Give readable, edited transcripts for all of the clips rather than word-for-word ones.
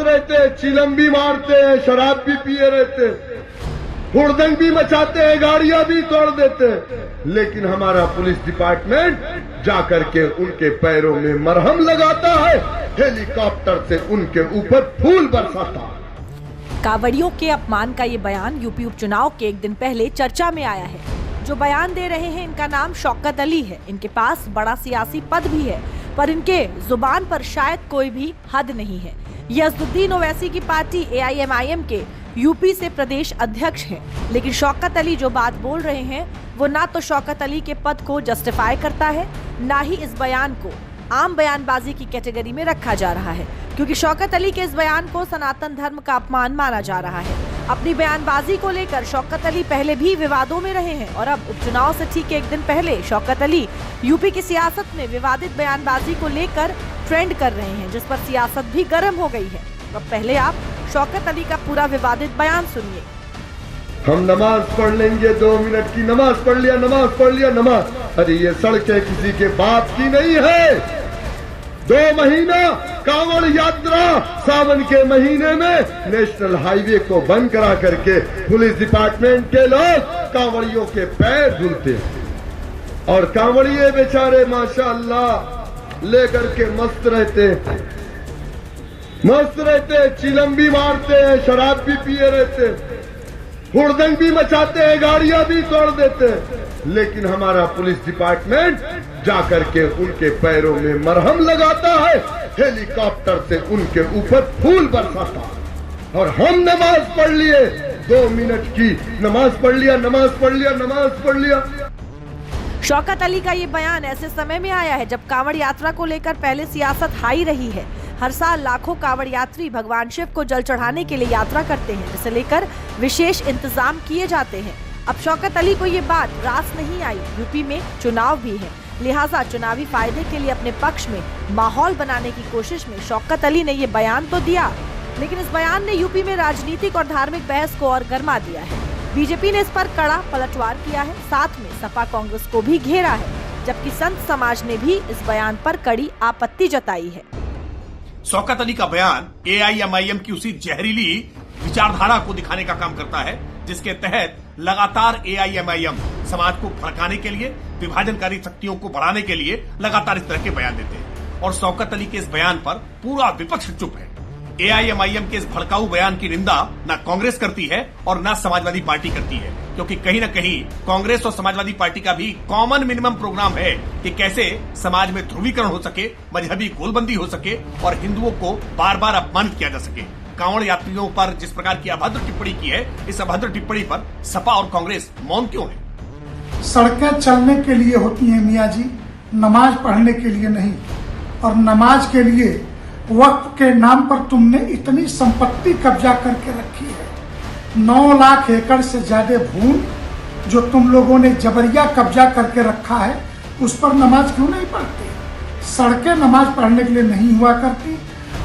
रहते, चिलम भी मारते हैं, शराब भी पिए रहते, हुड़दंग भी मचाते हैं, गाड़ियां भी तोड़ देते, लेकिन हमारा पुलिस डिपार्टमेंट जाकर के उनके पैरों में मरहम लगाता है, हेलीकॉप्टर से उनके ऊपर फूल बरसाता है। कांवड़ियों के अपमान का ये बयान यूपी उपचुनाव के एक दिन पहले चर्चा में आया है। जो बयान दे रहे हैं इनका नाम शौकत अली है। इनके पास बड़ा सियासी पद भी है, पर इनके जुबान पर शायद कोई भी हद नहीं है। ये असदुद्दीन ओवैसी की पार्टी AIMIM के यूपी से प्रदेश अध्यक्ष हैं, लेकिन शौकत अली जो बात बोल रहे हैं वो ना तो शौकत अली के पद को जस्टिफाई करता है, ना ही इस बयान को आम बयानबाजी की कैटेगरी में रखा जा रहा है, क्योंकि शौकत अली के इस बयान को सनातन धर्म का अपमान माना जा रहा है। अपनी बयानबाजी को लेकर शौकत अली पहले भी विवादों में रहे हैं और अब उपचुनाव से ठीक एक दिन पहले शौकत अली यूपी की सियासत में विवादित बयानबाजी को लेकर ट्रेंड कर रहे हैं, जिस पर सियासत भी गर्म हो गई है। अब पहले आप शौकत अली का पूरा विवादित बयान सुनिए। हम नमाज पढ़ लेंगे, 2 मिनट की नमाज पढ़ लिया, नमाज पढ़ लिया, नमाज। अरे ये सड़कें किसी के बाप की नहीं है। 2 महीना कांवड़ यात्रा, सावन के महीने में नेशनल हाईवे को बंद करा करके पुलिस डिपार्टमेंट के लोग कांवड़ियों के पैर धुलते हैं और कांवड़िये बेचारे माशाअल्लाह लेकर के मस्त रहते, चिलम भी मारते हैं, शराब भी पिए रहते, हुड़दंग भी मचाते हैं, गाड़ियां भी तोड़ देते, लेकिन हमारा पुलिस डिपार्टमेंट जाकर के उनके पैरों में मरहम लगाता है, हेलीकॉप्टर से उनके ऊपर फूल बरसाता है। और हम नमाज पढ़ लिए, 2 मिनट की नमाज पढ़ लिया, नमाज पढ़ लिया, नमाज पढ़ लिया। शौकत अली का ये बयान ऐसे समय में आया है जब कांवड़ यात्रा को लेकर पहले सियासत हाई रही है। हर साल लाखों कांवड़ यात्री भगवान शिव को जल चढ़ाने के लिए यात्रा करते हैं, जिसे लेकर विशेष इंतजाम किए जाते हैं। अब शौकत अली को ये बात रास नहीं आई। यूपी में चुनाव भी है, लिहाजा चुनावी फायदे के लिए अपने पक्ष में माहौल बनाने की कोशिश में शौकत अली ने ये बयान तो दिया, लेकिन इस बयान ने यूपी में राजनीतिक और धार्मिक बहस को और गर्मा दिया है। बीजेपी ने इस पर कड़ा पलटवार किया है, साथ में सपा कांग्रेस को भी घेरा है, जबकि संत समाज ने भी इस बयान पर कड़ी आपत्ति जताई है। शौकत अली का बयान AIMIM की उसी जहरीली विचारधारा को दिखाने का काम करता है, जिसके तहत लगातार AIMIM समाज को भड़काने के लिए, विभाजनकारी शक्तियों को बढ़ाने के लिए लगातार इस तरह के बयान देते हैं। और शौकत अली के इस बयान पर पूरा विपक्ष चुप है। AIMIM के इस भड़काऊ बयान की निंदा न कांग्रेस करती है और न समाजवादी पार्टी करती है, क्योंकि कहीं न कहीं कांग्रेस और समाजवादी पार्टी का भी कॉमन मिनिमम प्रोग्राम है कि कैसे समाज में ध्रुवीकरण हो सके, मजहबी गोलबंदी हो सके और हिंदुओं को बार बार अपमानित किया जा सके। कांवड़ यात्रियों पर जिस प्रकार की अभद्र टिप्पणी की है, इस अभद्र टिप्पणी पर सपा और कांग्रेस मौन क्यों है? सड़कें चलने के लिए होती हैं मियाँ जी, नमाज पढ़ने के लिए नहीं। और नमाज के लिए वक्त के नाम पर तुमने इतनी संपत्ति कब्जा करके रखी है। 9 लाख एकड़ से ज्यादा भूमि जो तुम लोगों ने जबरिया कब्जा करके रखा है, उस पर नमाज क्यों नहीं पढ़ते? सड़कें नमाज पढ़ने के लिए नहीं हुआ करती,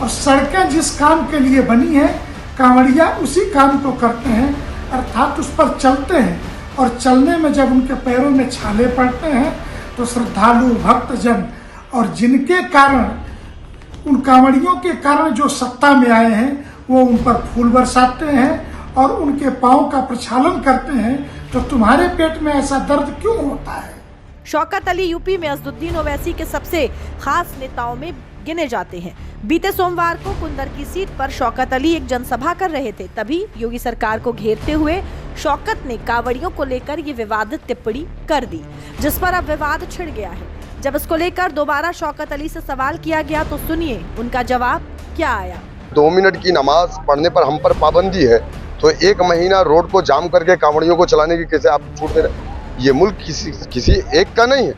और सड़कें जिस काम के लिए बनी है कांवड़िया उसी काम को करते हैं, अर्थात उस पर चलते हैं। और चलने में जब उनके पैरों में छाले पड़ते हैं तो श्रद्धालु भक्तजन और जिनके कारण, उन कांवड़ियों के कारण जो सत्ता में आए हैं, वो उन पर फूल बरसाते हैं और उनके पांव का प्रक्षालन करते हैं। तो तुम्हारे पेट में ऐसा दर्द क्यों होता है? शौकत अली यूपी में असदुद्दीन ओवैसी के सबसे खास नेताओं में गिने जाते हैं। बीते सोमवार को कुंदर की सीट पर शौकत अली एक जनसभा कर रहे थे, तभी योगी सरकार को घेरते हुए शौकत ने कांवड़ियों को लेकर ये विवादित टिप्पणी कर दी, जिस पर अब विवाद छिड़ गया है। जब इसको लेकर दोबारा शौकत अली से सवाल किया गया तो सुनिए उनका जवाब क्या आया। 2 मिनट की नमाज पढ़ने पर हम पर पाबंदी है, तो 1 महीना रोड को जाम करके कांवड़ियों को चलाने की कैसे आप छूट दे रहे? ये मुल्क किसी एक का नहीं है,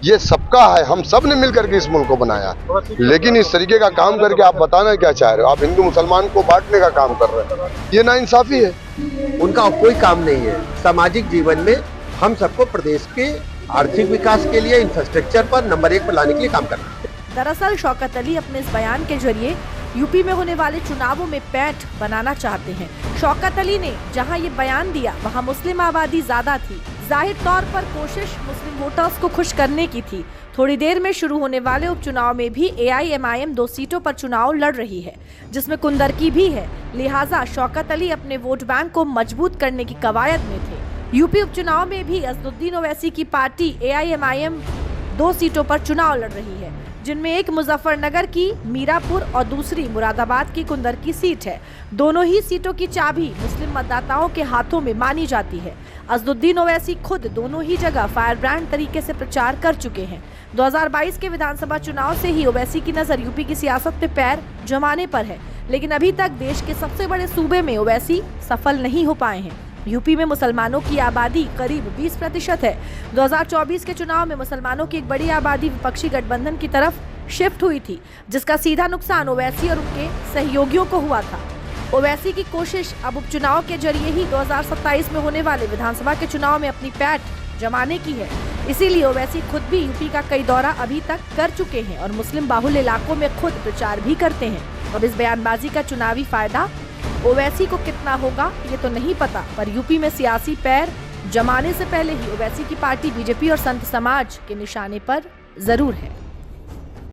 ये सबका है। हम सब ने मिलकर के इस मुल्क को बनाया, लेकिन इस तरीके का काम करके आप बताना क्या चाह रहे हो? आप हिंदू मुसलमान को बांटने का काम कर रहे हैं, ये नाइंसाफी है। उनका कोई काम नहीं है। सामाजिक जीवन में हम सबको प्रदेश के आर्थिक विकास के लिए, इंफ्रास्ट्रक्चर पर नंबर 1 पर लाने के लिए काम करना है। दरअसल शौकत अली अपने इस बयान के जरिए यूपी में होने वाले चुनावों में पैठ बनाना चाहते हैं। शौकत अली ने जहां ये बयान दिया वहां मुस्लिम आबादी ज्यादा थी, जाहिर तौर पर कोशिश मुस्लिम वोटर्स को खुश करने की थी। थोड़ी देर में शुरू होने वाले उपचुनाव में भी AIMIM 2 सीटों पर चुनाव लड़ रही है, जिसमें कुंदरकी भी है। लिहाजा शौकत अली अपने वोट बैंक को मजबूत करने की कवायद में थे। यूपी उपचुनाव में भी असदुद्दीन ओवैसी की पार्टी AIMIM 2 सीटों पर चुनाव लड़ रही है, जिनमें एक मुजफ्फरनगर की मीरापुर और दूसरी मुरादाबाद की कुंदरकी सीट है। दोनों ही सीटों की चाबी मुस्लिम मतदाताओं के हाथों में मानी जाती है। असदुद्दीन ओवैसी खुद दोनों ही जगह फायर ब्रांड तरीके से प्रचार कर चुके हैं। 2022 के विधानसभा चुनाव से ही ओवैसी की नजर यूपी की सियासत पे पैर जमाने पर है, लेकिन अभी तक देश के सबसे बड़े सूबे में ओवैसी सफल नहीं हो पाए हैं। यूपी में मुसलमानों की आबादी करीब 20% है। 2024 के चुनाव में मुसलमानों की एक बड़ी आबादी विपक्षी गठबंधन की तरफ शिफ्ट हुई थी, जिसका सीधा नुकसान ओवैसी और उनके सहयोगियों को हुआ था। ओवैसी की कोशिश अब उपचुनाव के जरिए ही 2027 में होने वाले विधानसभा के चुनाव में अपनी पैठ जमाने की है। इसीलिए ओवैसी खुद भी यूपी का कई दौरा अभी तक कर चुके हैं और मुस्लिम बाहुल इलाकों में खुद प्रचार भी करते हैं। अब इस बयानबाजी का चुनावी फायदा ओवैसी को कितना होगा ये तो नहीं पता, पर यूपी में सियासी पैर जमाने से पहले ही ओवैसी की पार्टी बीजेपी और संत समाज के निशाने पर जरूर है।